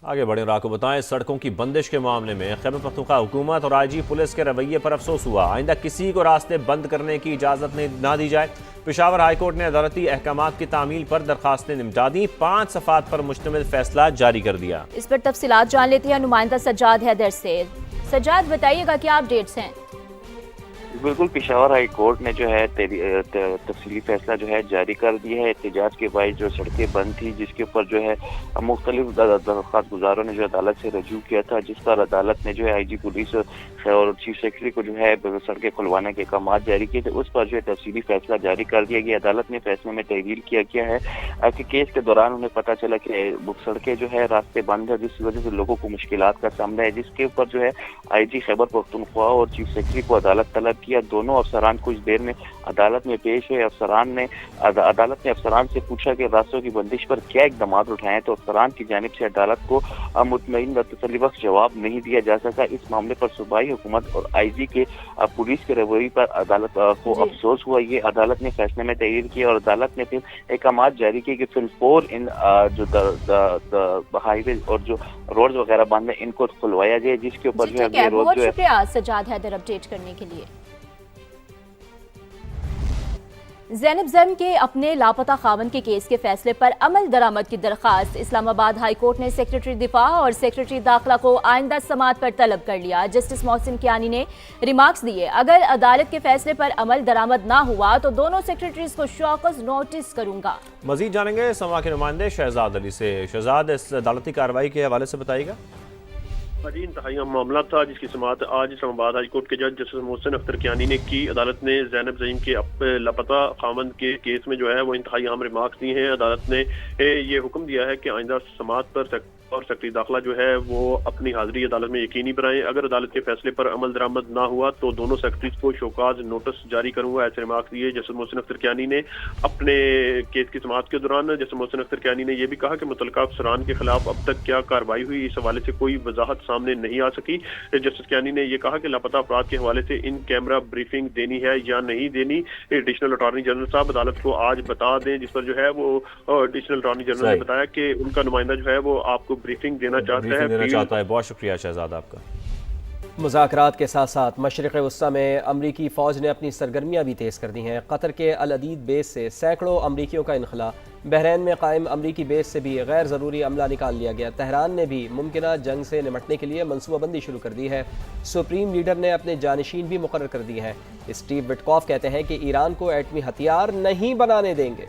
آگے بڑھیں اور آپ کو بتائیں سڑکوں کی بندش کے معاملے میں خیبر پختونخوا حکومت اور آئی جی پولیس کے رویے پر افسوس ہوا۔ آئندہ کسی کو راستے بند کرنے کی اجازت نہ دی جائے۔ پشاور ہائی کورٹ نے عدالتی احکامات کی تعمیل پر درخواستیں نمٹا دیں، 5 صفحات پر مشتمل فیصلہ جاری کر دیا۔ اس پر تفصیلات جان لیتے ہیں نمائندہ سجاد حیدر سے۔ سجاد بتائیے گا کیا اپڈیٹس ہیں؟ بالکل، پشاور ہائی کورٹ نے جو ہے تفصیلی فیصلہ جو ہے جاری کر دیا ہے۔ احتجاج کے باعث جو سڑکیں بند تھی، جس کے اوپر جو ہے مختلف درخواست گزاروں نے جو عدالت سے رجوع کیا تھا، جس پر عدالت نے جو ہے آئی جی پولیس اور چیف سیکرٹری کو جو ہے سڑکیں کھلوانے کے احکامات جاری کیے تھے، اس پر جو ہے تفصیلی فیصلہ جاری کر دیا گیا۔ عدالت نے فیصلے میں تحریر کیا ہے کہ کیس کے دوران انہیں پتہ چلا کہ سڑکیں جو ہے راستے بند ہے، جس کی وجہ سے لوگوں کو مشکلات کا سامنا ہے، جس کے اوپر جو ہے آئی جی خیبر پختونخوا اور چیف سیکرٹری کو عدالت طلب کیا۔ دونوں افسران کچھ دیر میں عدالت میں پیش ہوئے۔ عدالت نے افسران سے پوچھا کہ راستوں کی بندش پر کیا اقدامات اٹھائیں، تو افسران کی جانب سے عدالت کو مطمئن و تسلی بخش جواب نہیں دیا جا سکا۔ اس معاملے پر صوبائی حکومت اور آئی جی کے پولیس کے رویے پر عدالت کو افسوس ہوا۔ یہ عدالت نے فیصلے میں تحریر کیا اور عدالت نے پھر احکامات جاری کیے کہ فی الفور ان جو ہائی وے اور جو روڈز وغیرہ بند ہیں ان کو کھلوایا جائے، جس کے اوپر جو ہے بہت شکریہ سجاد حیدر اپڈیٹ کرنے کے لیے۔ زینب زرم کے اپنے لاپتہ خاوند کے کیس کے فیصلے پر عمل درآمد کی درخواست۔ اسلام آباد ہائی کورٹ نے سیکرٹری دفاع اور سیکرٹری داخلہ کو آئندہ سماعت پر طلب کر لیا۔ جسٹس محسن کیانی نے ریمارکس دیے، اگر عدالت کے فیصلے پر عمل درآمد نہ ہوا تو دونوں سیکرٹریز کو شوکز نوٹس کروں گا۔ مزید جانیں گے سما کے نمائندے شہزاد علی سے۔ شہزاد، اس عدالتی کارروائی کے حوالے سے بتائیے گا۔ جی، انتہائی اہم معاملہ تھا جس کی سماعت آج اسلام آباد ہائی کورٹ کے جج جسٹس محسن اختر کیانی نے کی۔ عدالت نے زینب زعیم کے لاپتہ خاوند کے کیس میں جو ہے وہ انتہائی اہم ریمارکس دی ہیں۔ عدالت نے یہ حکم دیا ہے کہ آئندہ سماعت پر اور سیکرٹری داخلہ جو ہے وہ اپنی حاضری عدالت میں یقینی بنائیں۔ اگر عدالت کے فیصلے پر عمل درآمد نہ ہوا تو دونوں سیکرٹریز کو شوکاز نوٹس جاری کروں گا، ایسے ریمارکس دیے جسٹس محسن اختر کیانی نے اپنے کیس کی سماعت کے دوران۔ جسٹس محسن اختر کیانی نے یہ بھی کہا کہ متعلقہ افسران کے خلاف اب تک کیا کارروائی ہوئی، اس حوالے سے کوئی وضاحت سامنے نہیں آ سکی۔ جسٹس کیانی نے یہ کہا کہ لاپتہ افراد کے حوالے سے ان کیمرہ بریفنگ دینی ہے یا نہیں دینی، ایڈیشنل اٹارنی جنرل صاحب عدالت کو آج بتا دیں، جس پر جو ہے وہ ایڈیشنل اٹارنی جنرل نے بتایا کہ ان کا نمائندہ جو ہے وہ آپ کو بریفنگ دینا چاہتا ہے۔ بہت شکریہ شہزاد آپ کا۔ مذاکرات کے ساتھ ساتھ مشرق وسطیٰ میں امریکی فوج نے اپنی سرگرمیاں بھی تیز کر دی ہیں۔ قطر کے العدید بیس سے سینکڑوں امریکیوں کا انخلا، بحرین میں قائم امریکی بیس سے بھی غیر ضروری عملہ نکال لیا گیا۔ تہران نے بھی ممکنہ جنگ سے نمٹنے کے لیے منصوبہ بندی شروع کر دی ہے۔ سپریم لیڈر نے اپنے جانشین بھی مقرر کر دی ہیں۔ اسٹیو وٹکوف کہتے ہیں کہ ایران کو ایٹمی ہتھیار نہیں بنانے دیں گے۔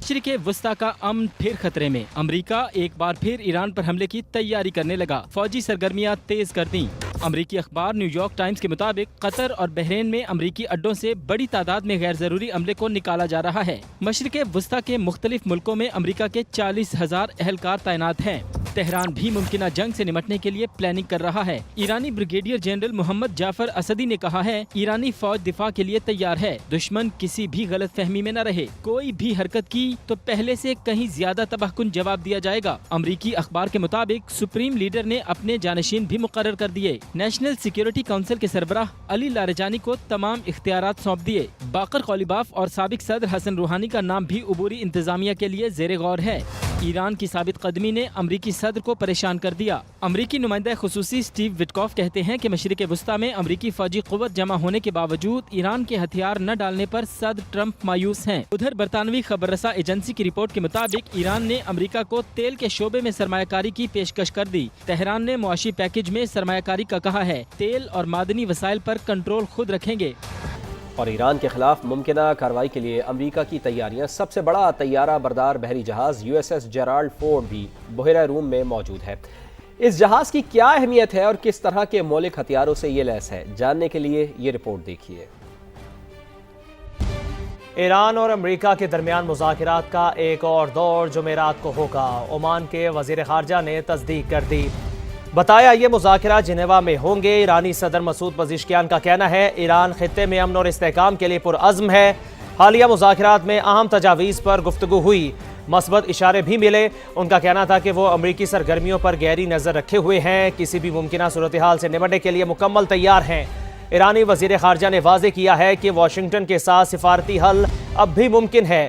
مشرق وسطیٰ کا امن پھر خطرے میں، امریکہ ایک بار پھر ایران پر حملے کی تیاری کرنے لگا، فوجی سرگرمیاں تیز کر دیں۔ امریکی اخبار نیو یارک ٹائمز کے مطابق قطر اور بحرین میں امریکی اڈوں سے بڑی تعداد میں غیر ضروری عملے کو نکالا جا رہا ہے۔ مشرق وسطیٰ کے مختلف ملکوں میں امریکہ کے 40,000 اہلکار تعینات ہیں۔ تہران بھی ممکنہ جنگ سے نمٹنے کے لیے پلاننگ کر رہا ہے۔ ایرانی بریگیڈیئر جنرل محمد جعفر اسدی نے کہا ہے، ایرانی فوج دفاع کے لیے تیار ہے، دشمن کسی بھی غلط فہمی میں نہ رہے، کوئی بھی حرکت کی تو پہلے سے کہیں زیادہ تباہ کن جواب دیا جائے گا۔ امریکی اخبار کے مطابق سپریم لیڈر نے اپنے جانشین بھی مقرر کر دیے۔ نیشنل سیکیورٹی کونسل کے سربراہ علی لاریجانی کو تمام اختیارات سونپ دیے۔ باقر قلیباف اور سابق صدر حسن روحانی کا نام بھی عبوری انتظامیہ کے لیے زیر غور ہے۔ ایران کی ثابت قدمی نے امریکی صدر کو پریشان کر دیا۔ امریکی نمائندہ خصوصی اسٹیو وٹکوف کہتے ہیں کہ مشرق وسطیٰ میں امریکی فوجی قوت جمع ہونے کے باوجود ایران کے ہتھیار نہ ڈالنے پر صدر ٹرمپ مایوس ہیں۔ ادھر برطانوی خبر رساں ایجنسی کی رپورٹ کے مطابق ایران نے امریکہ کو تیل کے شعبے میں سرمایہ کاری کی پیشکش کر دی۔ تہران نے معاشی پیکج میں سرمایہ کاری کا کہا ہے، تیل اور معدنی وسائل پر کنٹرول خود رکھیں گے۔ اور ایران کے خلاف ممکنہ کارروائی کے لیے امریکہ کی تیاریاں، سب سے بڑا طیارہ بردار بحری جہاز USS جیرالڈ فورڈ بھی بحیرہ روم میں موجود ہے۔ اس جہاز کی کیا اہمیت ہے اور کس طرح کے مولک ہتھیاروں سے یہ لیس ہے، جاننے کے لیے یہ رپورٹ دیکھیے۔ ایران اور امریکہ کے درمیان مذاکرات کا ایک اور دور جمعرات کو ہوگا، عمان کے وزیر خارجہ نے تصدیق کر دی۔ بتایا یہ مذاکرات جنیوا میں ہوں گے۔ ایرانی صدر مسعود پزشکیان کا کہنا ہے ایران خطے میں امن اور استحکام کے لیے پرعزم ہے۔ حالیہ مذاکرات میں اہم تجاویز پر گفتگو ہوئی، مثبت اشارے بھی ملے۔ ان کا کہنا تھا کہ وہ امریکی سرگرمیوں پر گہری نظر رکھے ہوئے ہیں، کسی بھی ممکنہ صورتحال سے نمٹنے کے لیے مکمل تیار ہیں۔ ایرانی وزیر خارجہ نے واضح کیا ہے کہ واشنگٹن کے ساتھ سفارتی حل اب بھی ممکن ہے۔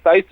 27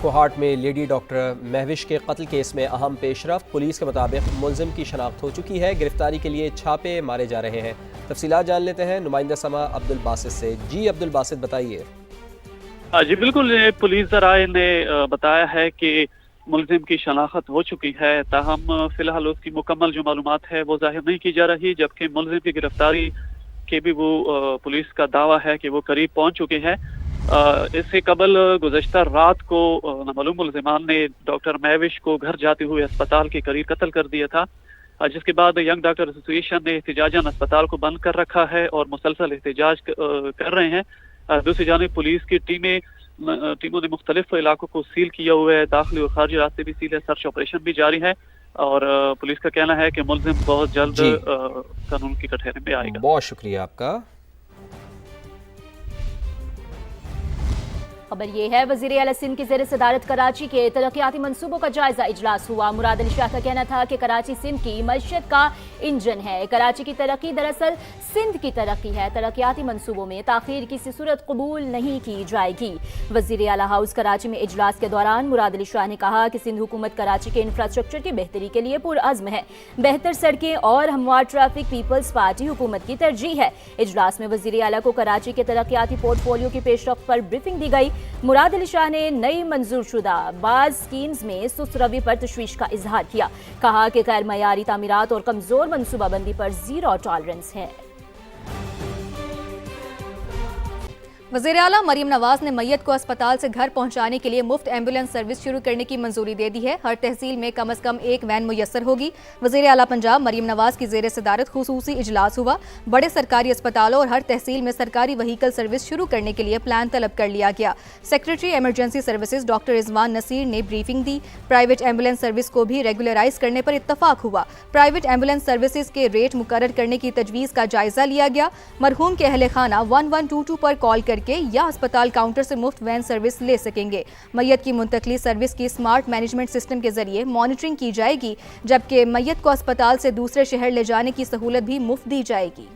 کوہاٹ میں لیڈی ڈاکٹر مہوش کے قتل کیس میں اہم پیش رفت، پولیس کے مطابق ملزم کی شناخت ہو چکی ہے، گرفتاری کے لیے چھاپے مارے جا رہے ہیں۔ تفصیلات جان لیتے ہیں نمائندہ سما عبد الباسط سے۔ جی عبد الباسط بتائیے۔ جی بالکل، پولیس ذرائع نے بتایا ہے کہ ملزم کی شناخت ہو چکی ہے، تاہم فی الحال اس کی مکمل جو معلومات ہے وہ ظاہر نہیں کی جا رہی، جبکہ ملزم کی گرفتاری کے بھی وہ پولیس کا دعویٰ ہے کہ وہ قریب پہنچ چکے ہیں۔ اس سے قبل گزشتہ رات کو نامعلوم ملزمان نے ڈاکٹر مہوش کو گھر جاتے ہوئے اسپتال کے قریب قتل کر دیا تھا، جس کے بعد ینگ ڈاکٹر ایسوسی ایشن نے احتجاجاً اسپتال کو بند کر رکھا ہے اور مسلسل احتجاج کر رہے ہیں۔ دوسری جانب پولیس کی ٹیموں نے مختلف علاقوں کو سیل کیا ہوا ہے، داخلی اور خارجی راستے بھی سیل ہے، سرچ آپریشن بھی جاری ہے اور پولیس کا کہنا ہے کہ ملزم بہت جلد قانون کی کٹہرے میں آئے گا۔ بہت شکریہ آپ کا۔ خبر یہ ہے، وزیر اعلیٰ سندھ کی زیر صدارت کراچی کے ترقیاتی منصوبوں کا جائزہ اجلاس ہوا۔ مراد علی شاہ کا کہنا تھا کہ کراچی سندھ کی معیشت کا انجن ہے، کراچی کی ترقی دراصل سندھ کی ترقی ہے، ترقیاتی منصوبوں میں تاخیر کسی صورت قبول نہیں کی جائے گی۔ وزیر اعلیٰ ہاؤس کراچی میں اجلاس کے دوران مراد علی شاہ نے کہا کہ سندھ حکومت کراچی کے انفراسٹرکچر کی بہتری کے لیے پرعزم ہے، بہتر سڑکیں اور ہموار ٹریفک پیپلز پارٹی حکومت کی ترجیح ہے۔ اجلاس میں وزیر اعلیٰ کو کراچی کے ترقیاتی پورٹ فولیو کی پیش رفت پر بریفنگ دی گئی۔ مراد علی شاہ نے نئی منظور شدہ بعض سکیمز میں سست روی پر تشویش کا اظہار کیا، کہا کہ غیر معیاری تعمیرات اور کمزور منصوبہ بندی پر زیرو ٹالرنس ہے۔ وزیر اعلیٰ مریم نواز نے میت کو اسپتال سے گھر پہنچانے کے لیے مفت ایمبولینس سروس شروع کرنے کی منظوری دے دی ہے، ہر تحصیل میں کم از کم ایک وین میسر ہوگی۔ وزیر اعلیٰ پنجاب مریم نواز کی زیر صدارت خصوصی اجلاس ہوا، بڑے سرکاری اسپتالوں اور ہر تحصیل میں سرکاری وہیکل سروس شروع کرنے کے لیے پلان طلب کر لیا گیا۔ سیکریٹری ایمرجنسی سروسز ڈاکٹر رضوان نصیر نے بریفنگ دی، پرائیویٹ ایمبولینس سروس کو بھی ریگولرائز کرنے پر اتفاق ہوا، پرائیویٹ ایمبولینس سروسز کے ریٹ مقرر کرنے کی تجویز کا جائزہ لیا گیا، مرحوم کے اہل خانہ 1122 پر کال کر کے یا اسپتال کاؤنٹر سے مفت وین سروس لے سکیں گے۔ میت کی منتقلی سروس کی سمارٹ مینجمنٹ سسٹم کے ذریعے مانیٹرنگ کی جائے گی، جبکہ میت کو اسپتال سے دوسرے شہر لے جانے کی سہولت بھی مفت دی جائے گی۔